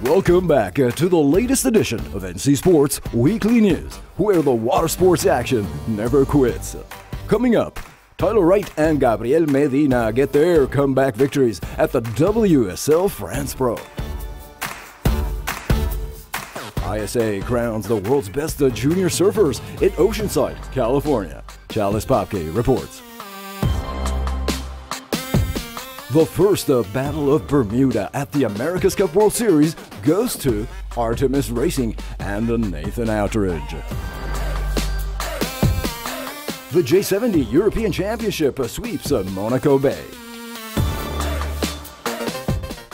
Welcome back to the latest edition of NC Sports Weekly News, where the water sports action never quits. Coming up, Wright and Gabriel Medina get their comeback victories at the WSL France Pro. ISA crowns the world's best junior surfers in Oceanside, California. Challis Popkey reports. The first Battle of Bermuda at the America's Cup World Series goes to Artemis Racing and Nathan Outteridge. The J70 European Championship sweeps Monaco Bay.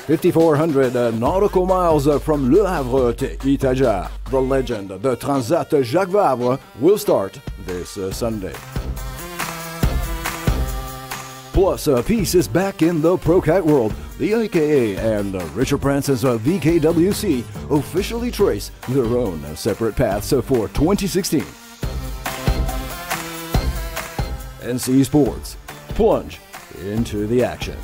5,400 nautical miles from Le Havre to Itajà. The legend, the Transat Jacques Vabre, will start this Sunday. Plus, peace is back in the Pro-Kite world. The AKA and Richard Branson's VKWC officially trace their own separate paths for 2016. NC Sports, plunge into the action.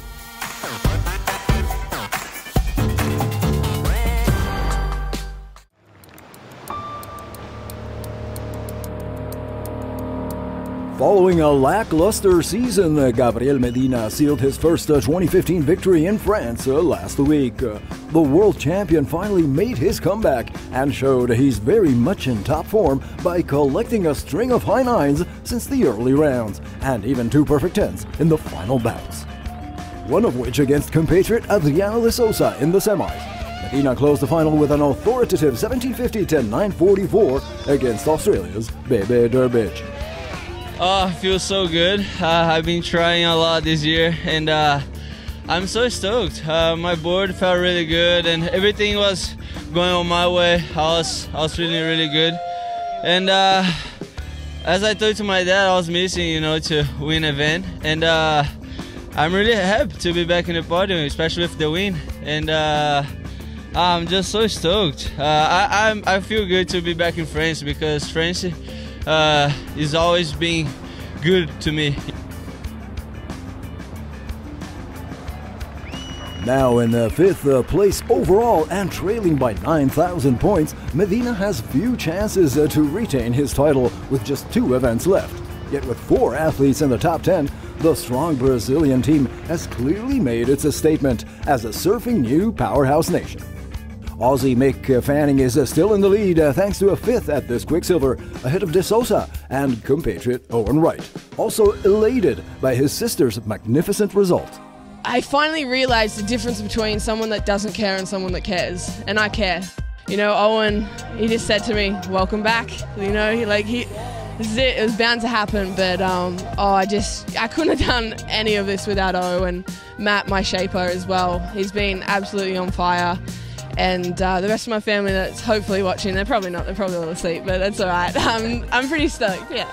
Following a lackluster season, Gabriel Medina sealed his first 2015 victory in France last week. The world champion finally made his comeback and showed he's very much in top form by collecting a string of high nines since the early rounds, and even 2 perfect tens in the final bouts. One of which against compatriot Adriano de Sousa in the semis. Medina closed the final with an authoritative 1750 to 944 against Australia's Bebe Durbridge. Oh, it feels so good. I've been trying a lot this year, and I'm so stoked. My board felt really good, and everything was going on my way. I was feeling really good, and as I talked to my dad, I was missing, to win an event, and I'm really happy to be back in the podium, especially with the win, and I'm just so stoked. I feel good to be back in France because France is always being good to me. Now in the 5th place overall and trailing by 9,000 points, Medina has few chances to retain his title with just 2 events left. Yet with 4 athletes in the top 10, the strong Brazilian team has clearly made its statement as a surfing new powerhouse nation. Aussie Mick Fanning is still in the lead thanks to a 5th at this Quicksilver, ahead of De Sousa and compatriot Owen Wright, also elated by his sister's magnificent result. I finally realized the difference between someone that doesn't care and someone that cares, and I care. Owen, he just said to me, "Welcome back." This is it. It was bound to happen, but I couldn't have done any of this without Owen. Matt, my shaper as well. He's been absolutely on fire. And the rest of my family that's hopefully watching, they're probably not, they're probably all asleep, but that's all right. I'm pretty stoked, yeah.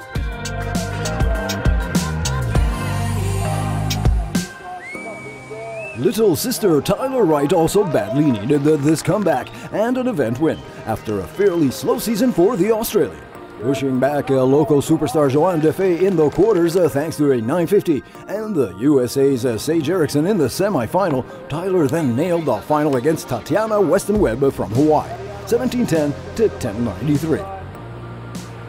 Little sister Tyler Wright also badly needed this comeback and an event win after a fairly slow season for the Australian. Pushing back local superstar Joanne Defay in the quarters thanks to a 950 and the USA's Sage Erickson in the semi-final, Tyler then nailed the final against Tatiana Weston Webb from Hawaii, 1710 to 1093.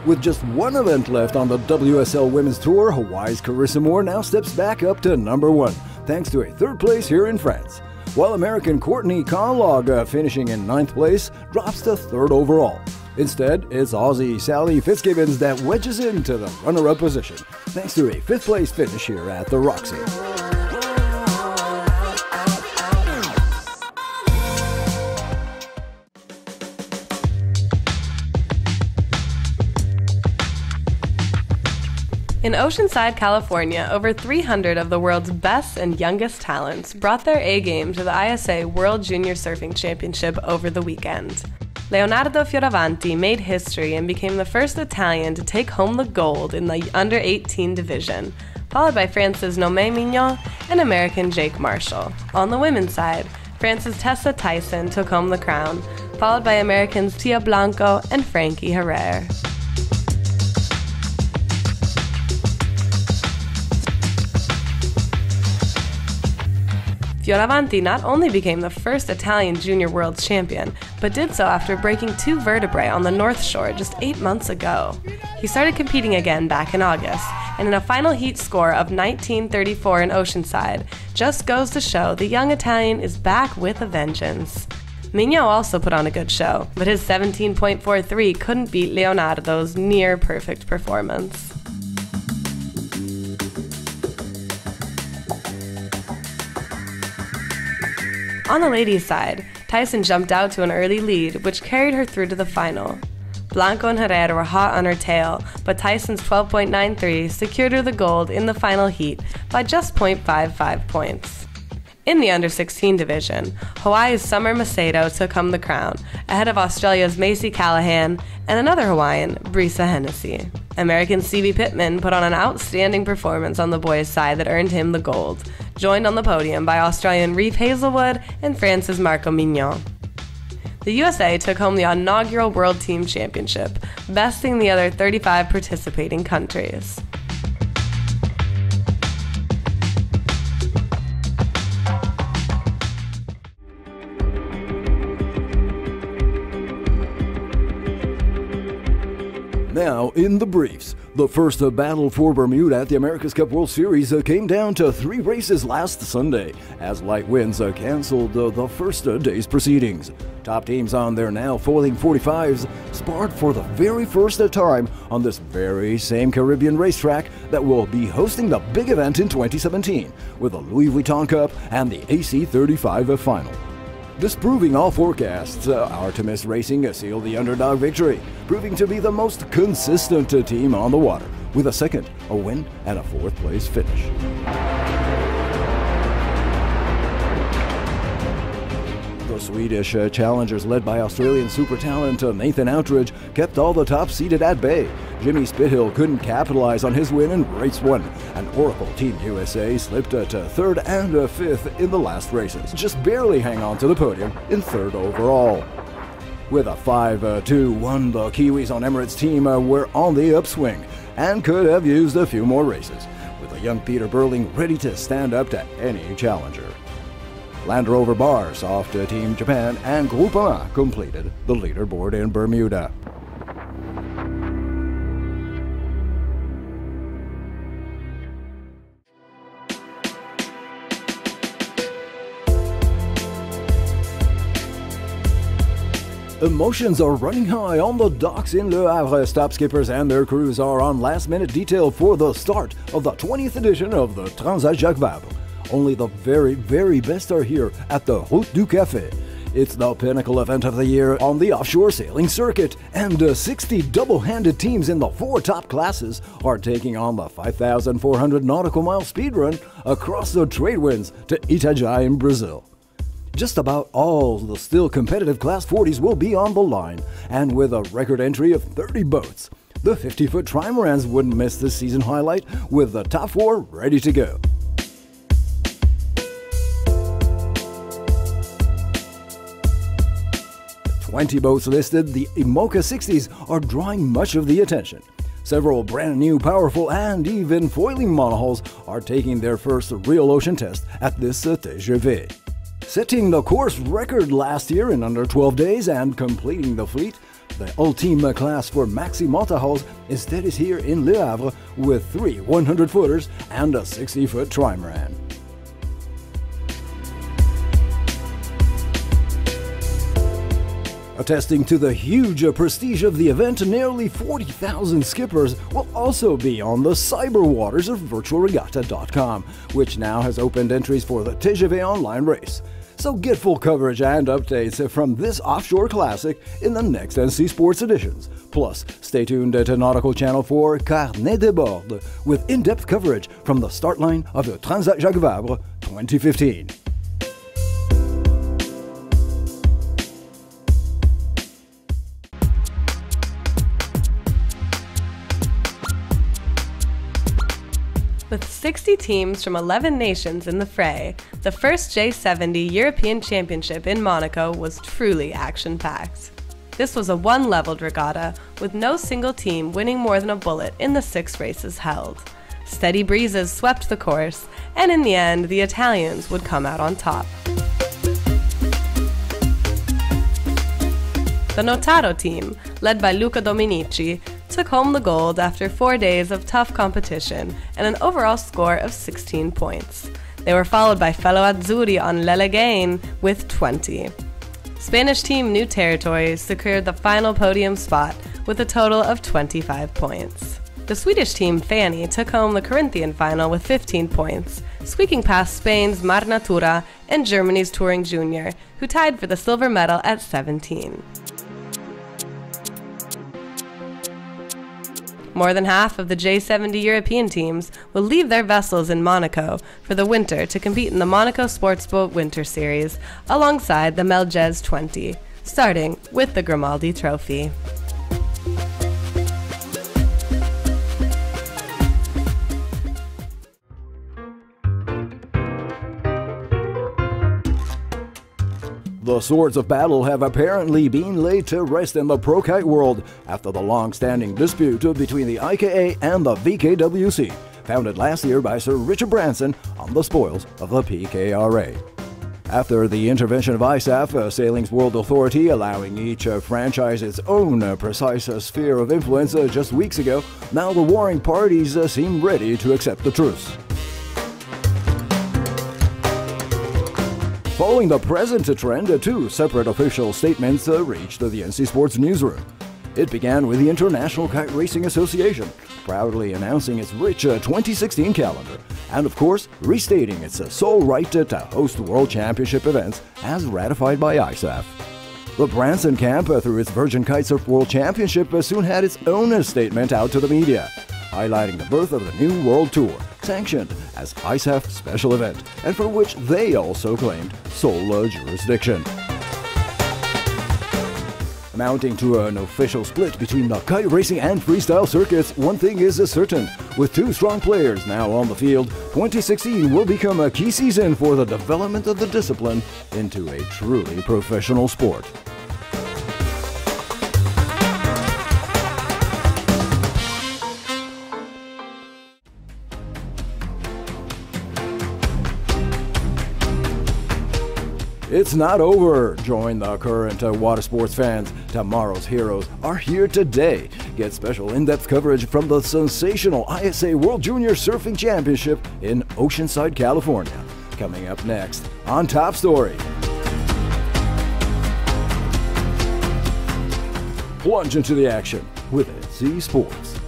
With just 1 event left on the WSL Women's Tour, Hawaii's Carissa Moore now steps back up to number 1, thanks to a 3rd place here in France, while American Courtney Conlog, finishing in 9th place, drops to 3rd overall. Instead, it's Aussie Sally Fitzgibbons that wedges into the runner-up position, thanks to a 5th place finish here at the Roxy. In Oceanside, California, over 300 of the world's best and youngest talents brought their A-game to the ISA World Junior Surfing Championship over the weekend. Leonardo Fioravanti made history and became the first Italian to take home the gold in the under-18 division, followed by France's Nommé Mignon and American Jake Marshall. On the women's side, France's Tessa Tyson took home the crown, followed by Americans Tia Blanco and Frankie Herrera. Fioravanti not only became the first Italian junior world champion, but did so after breaking 2 vertebrae on the North Shore just 8 months ago. He started competing again back in August, and in a final heat score of 19:34 in Oceanside, just goes to show the young Italian is back with a vengeance. Mignon also put on a good show, but his 17.43 couldn't beat Leonardo's near-perfect performance. On the ladies' side, Tyson jumped out to an early lead, which carried her through to the final. Blanco and Herrera were hot on her tail, but Tyson's 12.93 secured her the gold in the final heat by just 0.55 points. In the under-16 division, Hawaii's Summer Macedo took home the crown, ahead of Australia's Macy Callahan and another Hawaiian, Brisa Hennessy. American C.B. Pittman put on an outstanding performance on the boys' side that earned him the gold, joined on the podium by Australian Reef Hazelwood and France's Marco Mignon. The USA took home the inaugural World Team Championship, besting the other 35 participating countries. Now, in the briefs, the first battle for Bermuda at the America's Cup World Series came down to 3 races last Sunday, as light winds canceled the first day's proceedings. Top teams on their now foiling 45s sparred for the very first time on this very same Caribbean racetrack that will be hosting the big event in 2017, with the Louis Vuitton Cup and the AC35 final. Disproving all forecasts, Artemis Racing sealed the underdog victory, proving to be the most consistent team on the water, with a second, a win, and a 4th place finish. The Swedish challengers, led by Australian super talent Nathan Outteridge, kept all the top-seeded at bay. Jimmy Spithill couldn't capitalize on his win in race 1, and Oracle Team USA slipped to 3rd and 5th in the last races, just barely hang on to the podium in 3rd overall. With a 5-2-1, the Kiwis on Emirates team were on the upswing and could have used a few more races, with the young Peter Burling ready to stand up to any challenger. Land Rover Bar, Soft Team Japan, and Groupama completed the leaderboard in Bermuda. Emotions are running high on the docks in Le Havre. Stop skippers and their crews are on last-minute detail for the start of the 20th edition of the Transat Jacques Vabre. Only the very, very best are here at the Route du Café. It's the pinnacle event of the year on the offshore sailing circuit, and 60 double-handed teams in the 4 top classes are taking on the 5,400 nautical mile speedrun across the trade winds to Itajà in Brazil. Just about all the still competitive Class 40s will be on the line, and with a record entry of 30 boats, the 50-foot trimarans wouldn't miss this season highlight, with the top 4 ready to go. 20 boats listed, the IMOCA 60s are drawing much of the attention. Several brand new, powerful, and even foiling monohulls are taking their first real ocean test at this TGV. Setting the course record last year in under 12 days and completing the fleet, the Ultima class for maxi multi-hulls instead is here in Le Havre with 3 100-footers and a 60-foot trimaran. Attesting to the huge prestige of the event, nearly 40,000 skippers will also be on the cyber waters of virtualregatta.com, which now has opened entries for the TGV online race. So get full coverage and updates from this offshore classic in the next NC Sports editions. Plus, stay tuned to Nautical Channel 4 Carnet de Bord with in-depth coverage from the start line of the Transat Jacques Vabre 2015. With 60 teams from 11 nations in the fray, the first J70 European Championship in Monaco was truly action-packed. This was a one-leveled regatta, with no single team winning more than a bullet in the 6 races held. Steady breezes swept the course, and in the end, the Italians would come out on top. The Notaro team, led by Luca Dominici, took home the gold after 4 days of tough competition and an overall score of 16 points. They were followed by fellow Azzurri on Lelegain with 20. Spanish team New Territories secured the final podium spot with a total of 25 points. The Swedish team Fani took home the Corinthian final with 15 points, squeaking past Spain's Mar Natura and Germany's Touring Junior, who tied for the silver medal at 17. More than half of the J70 European teams will leave their vessels in Monaco for the winter to compete in the Monaco Sportsboat Winter Series alongside the Melgez 20, starting with the Grimaldi Trophy. The swords of battle have apparently been laid to rest in the Pro-Kite world after the long-standing dispute between the IKA and the VKWC, founded last year by Sir Richard Branson on the spoils of the PKRA. After the intervention of ISAF, Sailing's World Authority, allowing each franchise its own precise sphere of influence just weeks ago, now the warring parties seem ready to accept the truce. Following the present trend, two separate official statements reached the NC Sports newsroom. It began with the International Kite Racing Association, proudly announcing its rich 2016 calendar, and of course, restating its sole right to host World Championship events as ratified by ISAF. The Branson camp, through its Virgin Kitesurf World Championship, soon had its own statement out to the media, highlighting the birth of the new World Tour, sanctioned as ISAF's special event, and for which they also claimed sole jurisdiction. Amounting to an official split between the kite racing and freestyle circuits, one thing is certain. With two strong players now on the field, 2016 will become a key season for the development of the discipline into a truly professional sport. It's not over. Join the current water sports fans. Tomorrow's heroes are here today. Get special in-depth coverage from the sensational ISA World Junior Surfing Championship in Oceanside, California. Coming up next on Top Story. Plunge into the action with NC Sports.